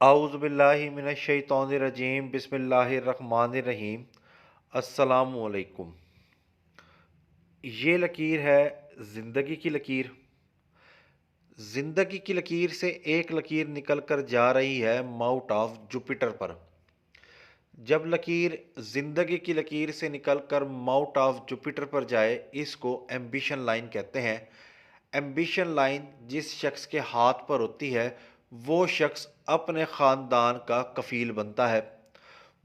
आऊज़ु बिल्लाहि मिनश्शैतानिर्रजीम बिस्मिल्लाहिर्रहमानिर्रहीम। अस्सलामु अलैकुम। ये लकीर है ज़िंदगी की लकीर। ज़िंदगी की लकीर से एक लकीर निकल कर जा रही है माउथ ऑफ जुपिटर पर। जब लकीर ज़िंदगी की लकीर से निकल कर माउथ ऑफ जुपिटर पर जाए, इसको एम्बिशन लाइन कहते हैं। एम्बिशन लाइन जिस शख्स के हाथ पर होती है, वो शख्स अपने ख़ानदान का कफ़ील बनता है।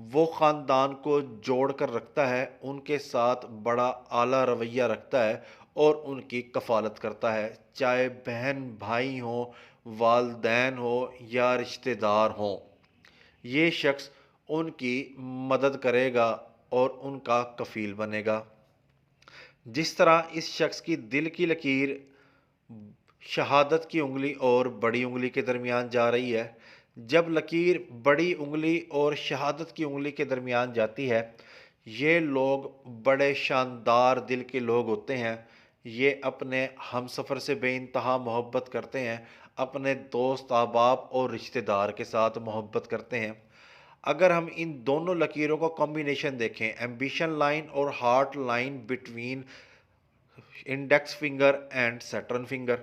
वो ख़ानदान को जोड़ कर रखता है, उनके साथ बड़ा आला रवैया रखता है और उनकी कफ़ालत करता है, चाहे बहन भाई हों, वालदैन हो या रिश्तेदार हों। ये शख्स उनकी मदद करेगा और उनका कफ़ील बनेगा। जिस तरह इस शख्स की दिल की लकीर शहादत की उंगली और बड़ी उंगली के दरमियान जा रही है, जब लकीर बड़ी उंगली और शहादत की उंगली के दरमियान जाती है, ये लोग बड़े शानदार दिल के लोग होते हैं। ये अपने हमसफ़र से बेइंतहा मोहब्बत करते हैं, अपने दोस्त अहबाब और रिश्तेदार के साथ मोहब्बत करते हैं। अगर हम इन दोनों लकीरों का कॉम्बिनेशन देखें, एम्बिशन लाइन और heart line between index finger and Saturn finger,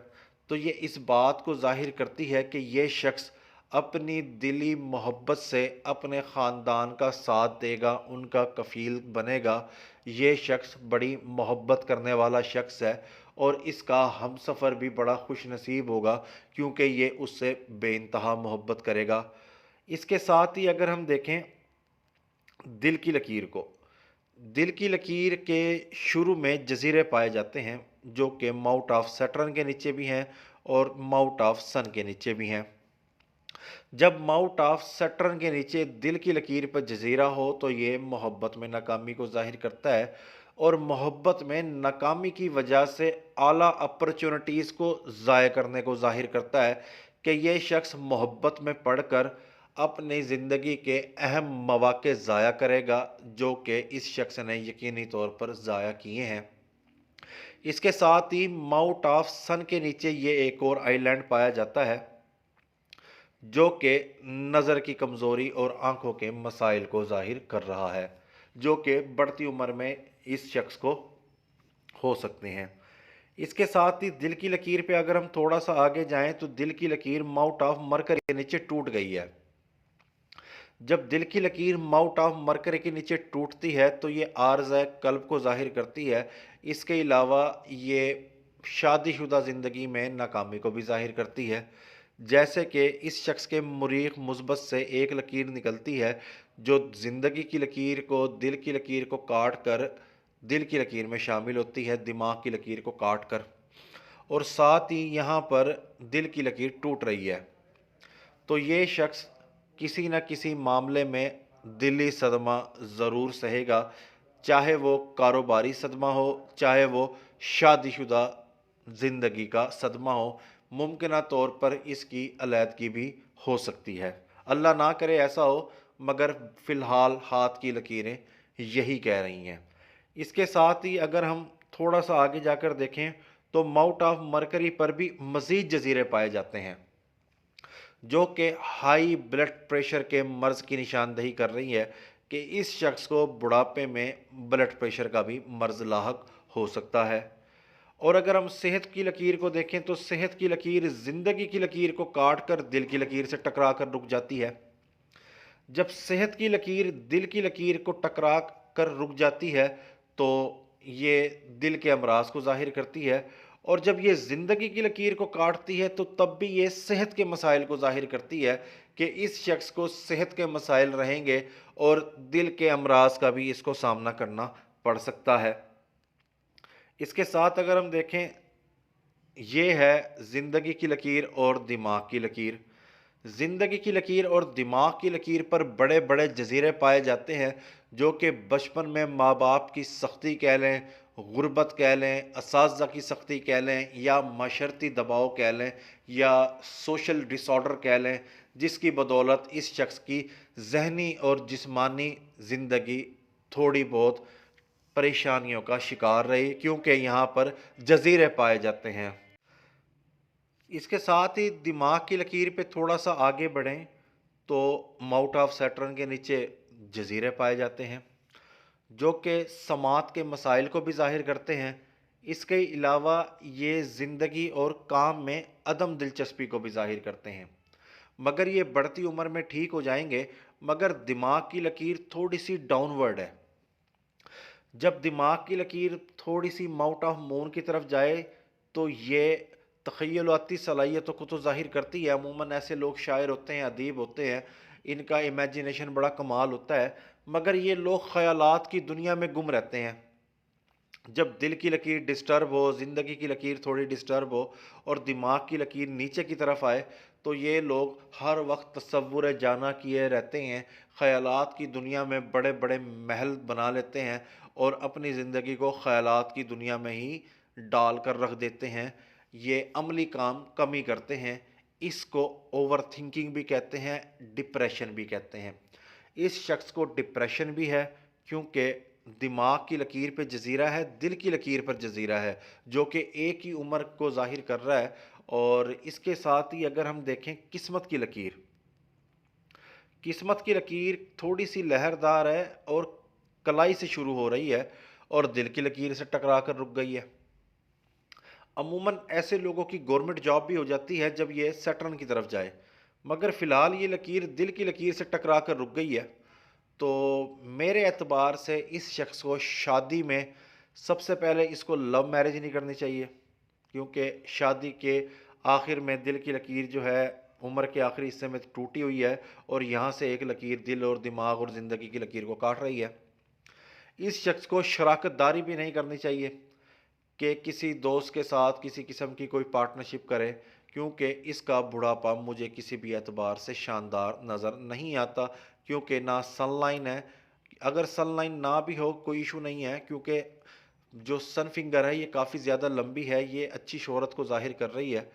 तो ये इस बात को जाहिर करती है कि ये शख्स अपनी दिली मोहब्बत से अपने ख़ानदान का साथ देगा, उनका कफ़ील बनेगा। ये शख्स बड़ी मोहब्बत करने वाला शख्स है और इसका हमसफ़र भी बड़ा खुश नसीब होगा, क्योंकि ये उससे बेइंतहा मोहब्बत करेगा। इसके साथ ही अगर हम देखें दिल की लकीर को, दिल की लकीर के शुरू में जजीरे पाए जाते हैं, जो कि माउथ ऑफ सैटर्न के नीचे भी हैं और माउथ ऑफ सन के नीचे भी हैं। जब माउथ ऑफ सैटर्न के नीचे दिल की लकीर पर जजीरा हो, तो ये मोहब्बत में नाकामी को जाहिर करता है और मोहब्बत में नाकामी की वजह से आला अपॉर्चुनिटीज़ को ज़ाय करने को जाहिर करता है कि ये शख्स मोहब्बत में पढ़कर अपनी ज़िंदगी के अहम मौक़े ज़ाया करेगा, जो कि इस शख्स ने यकीनी तौर पर ज़ाया किए हैं। इसके साथ ही माउथ ऑफ सन के नीचे ये एक और आइलैंड पाया जाता है, जो कि नज़र की कमज़ोरी और आँखों के मसाइल को ज़ाहिर कर रहा है, जो कि बढ़ती उम्र में इस शख्स को हो सकते हैं। इसके साथ ही दिल की लकीर पे अगर हम थोड़ा सा आगे जाएं, तो दिल की लकीर माउथ ऑफ मरकरी के नीचे टूट गई है। जब दिल की लकीर माउथ ऑफ मरकरी के नीचे टूटती है, तो ये आर्ज़ कल्ब को ज़ाहिर करती है। इसके अलावा ये शादीशुदा ज़िंदगी में नाकामी को भी ज़ाहिर करती है। जैसे कि इस शख्स के मुरीख मुस्बत से एक लकीर निकलती है, जो ज़िंदगी की लकीर को, दिल की लकीर को काट कर दिल की लकीर में शामिल होती है, दिमाग की लकीर को काट कर, और साथ ही यहाँ पर दिल की लकीर टूट रही है। तो ये शख्स किसी न किसी मामले में दिली सदमा ज़रूर सहेगा, चाहे वो कारोबारी सदमा हो, चाहे वो शादीशुदा ज़िंदगी का सदमा हो। मुमकिन तौर पर इसकी अलैदगी भी हो सकती है। अल्लाह ना करे ऐसा हो, मगर फ़िलहाल हाथ की लकीरें यही कह रही हैं। इसके साथ ही अगर हम थोड़ा सा आगे जाकर देखें, तो माउथ ऑफ मरकरी पर भी मज़ीद जजीरे पाए जाते हैं, जो कि हाई ब्लड प्रेशर के मर्ज़ की निशानदही कर रही है कि इस शख्स को बुढ़ापे में ब्लड प्रेशर का भी मर्ज़ लाहक हो सकता है। और अगर हम सेहत की लकीर को देखें, तो सेहत की लकीर ज़िंदगी की लकीर को काट कर दिल की लकीर से टकरा कर रुक जाती है। जब सेहत की लकीर दिल की लकीर को टकरा कर रुक जाती है, तो ये दिल के अमराज को ज़ाहिर करती है, और जब ये ज़िंदगी की लकीर को काटती है, तो तब भी ये सेहत के मसाइल को ज़ाहिर करती है कि इस शख्स को सेहत के मसाइल रहेंगे और दिल के अमराज का भी इसको सामना करना पड़ सकता है। इसके साथ अगर हम देखें, ये है ज़िंदगी की लकीर और दिमाग की लकीर। ज़िंदगी की लकीर और दिमाग की लकीर पर बड़े बड़े जजीरे पाए जाते हैं, जो कि बचपन में माँ बाप की सख्ती कह लें, गुर्बत कह लें, असातिज़ा की सख्ती कह लें, या माशरती दबाव कह लें, या सोशल डिसऑर्डर कह लें, जिसकी बदौलत इस शख्स की जहनी और जिस्मानी ज़िंदगी थोड़ी बहुत परेशानियों का शिकार रही, क्योंकि यहाँ पर जजीरे पाए जाते हैं। इसके साथ ही दिमाग की लकीर पे थोड़ा सा आगे बढ़ें, तो माउथ ऑफ सैटर्न के नीचे जजीरे पाए जाते हैं जो कि समात के मसाइल को भी ज़ाहिर करते हैं। इसके अलावा ये ज़िंदगी और काम में अदम दिलचस्पी को भी ज़ाहिर करते हैं। मगर ये बढ़ती उम्र में ठीक हो जाएंगे, मगर दिमाग की लकीर थोड़ी सी डाउनवर्ड है। जब दिमाग की लकीर थोड़ी सी माउथ ऑफ मून की तरफ जाए तो ये तख़य्युलाती सलाहियतों को तो ज़ाहिर करती है। अमूमन ऐसे लोग शायर होते हैं, अदीब होते हैं, इनका इमेजिनेशन बड़ा कमाल होता है, मगर ये लोग ख़यालात की दुनिया में गुम रहते हैं। जब दिल की लकीर डिस्टर्ब हो, ज़िंदगी की लकीर थोड़ी डिस्टर्ब हो और दिमाग की लकीर नीचे की तरफ आए तो ये लोग हर वक्त तसव्वुर जाना किए रहते हैं, ख़यालात की दुनिया में बड़े बड़े महल बना लेते हैं और अपनी ज़िंदगी को ख़यालात की दुनिया में ही डाल कर रख देते हैं। ये अमली काम कम ही करते हैं। इसको ओवर थिंकिंग भी कहते हैं, डिप्रेशन भी कहते हैं। इस शख्स को डिप्रेशन भी है क्योंकि दिमाग की लकीर पे जजीरा है, दिल की लकीर पर जजीरा है, जो कि एक ही उम्र को ज़ाहिर कर रहा है। और इसके साथ ही अगर हम देखें किस्मत की लकीर, किस्मत की लकीर थोड़ी सी लहरदार है और कलाई से शुरू हो रही है और दिल की लकीर से टकरा कर रुक गई है। अमूमन ऐसे लोगों की गवर्नमेंट जॉब भी हो जाती है जब ये सैटर्न की तरफ जाए, मगर फ़िलहाल ये लकीर दिल की लकीर से टकरा कर रुक गई है। तो मेरे एतबार से इस शख्स को शादी में सबसे पहले इसको लव मैरिज नहीं करनी चाहिए, क्योंकि शादी के आखिर में दिल की लकीर जो है उम्र के आखिरी हिस्से में टूटी हुई है और यहाँ से एक लकीर दिल और दिमाग और ज़िंदगी की लकीर को काट रही है। इस शख्स को शराकतदारी भी नहीं करनी चाहिए कि किसी दोस्त के साथ किसी किस्म की कोई पार्टनरशिप करे, क्योंकि इसका बुढ़ापा मुझे किसी भी एतबार से शानदार नज़र नहीं आता, क्योंकि ना सनलाइन है। अगर सनलाइन ना भी हो कोई इशू नहीं है, क्योंकि जो सन फिंगर है ये काफ़ी ज़्यादा लंबी है, ये अच्छी शोहरत को ज़ाहिर कर रही है।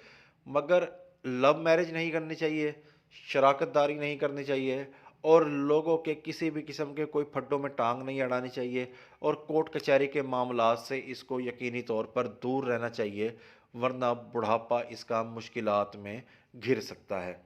मगर लव मैरिज नहीं करनी चाहिए, शराकतदारी नहीं करनी चाहिए और लोगों के किसी भी किस्म के कोई फड्डों में टांग नहीं अड़ानी चाहिए और कोर्ट कचहरी के मामलात से इसको यकीनी तौर पर दूर रहना चाहिए, वरना बुढ़ापा इसका मुश्किलात में घिर सकता है।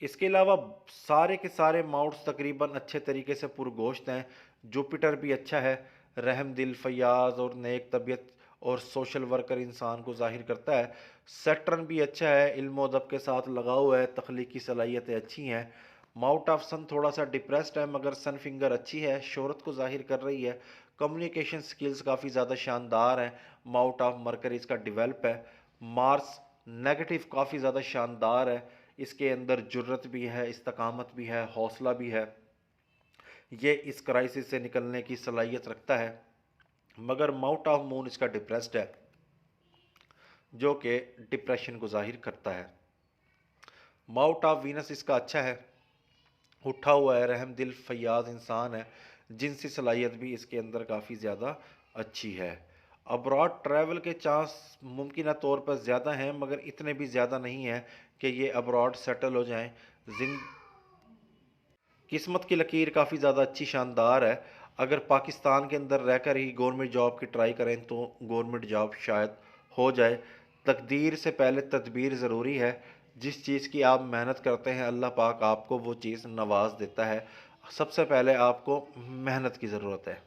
इसके अलावा सारे के सारे माउंट्स तकरीबन अच्छे तरीके से पुरगोश्त हैं। जुपिटर भी अच्छा है, रहम दिल, फयाज और नेक तबीयत और सोशल वर्कर इंसान को ज़ाहिर करता है। सैटर्न भी अच्छा है, इल्म और अदब के साथ लगाव हुआ है, तख्लीकी सलाहियतें अच्छी हैं। माउट ऑफ सन थोड़ा सा डिप्रेस्ड है, मगर सन फिंगर अच्छी है, शोहरत को ज़ाहिर कर रही है। कम्युनिकेशन स्किल्स काफ़ी ज़्यादा शानदार हैं। माउट ऑफ मरकरी इसका डिवेल्प है। मार्स नेगेटिव काफ़ी ज़्यादा शानदार है, इसके अंदर जुर्रत भी है, इस्तकामत भी है, हौसला भी है, ये इस क्राइसिस से निकलने की सलाहियत रखता है। मगर माउट ऑफ मून इसका डिप्रेस्ड है, जो कि डिप्रेशन को ज़ाहिर करता है। माउट ऑफ वीनस इसका अच्छा है, उठा हुआ है, रहम दिल फयाज इंसान है, जिनसी सलाहियत भी इसके अंदर काफ़ी ज़्यादा अच्छी है। अब्रॉड ट्रैवल के चांस मुमकिन तौर पर ज़्यादा हैं, मगर इतने भी ज़्यादा नहीं हैं कि ये अब्रॉड सेटल हो जाएं। जिन किस्मत की लकीर काफ़ी ज़्यादा अच्छी शानदार है। अगर पाकिस्तान के अंदर रहकर ही गवर्नमेंट जॉब की ट्राई करें तो गवर्नमेंट जॉब शायद हो जाए। तकदीर से पहले तदबीर ज़रूरी है। जिस चीज़ की आप मेहनत करते हैं अल्लाह पाक आपको वो चीज़ नवाज देता है। सबसे पहले आपको मेहनत की ज़रूरत है।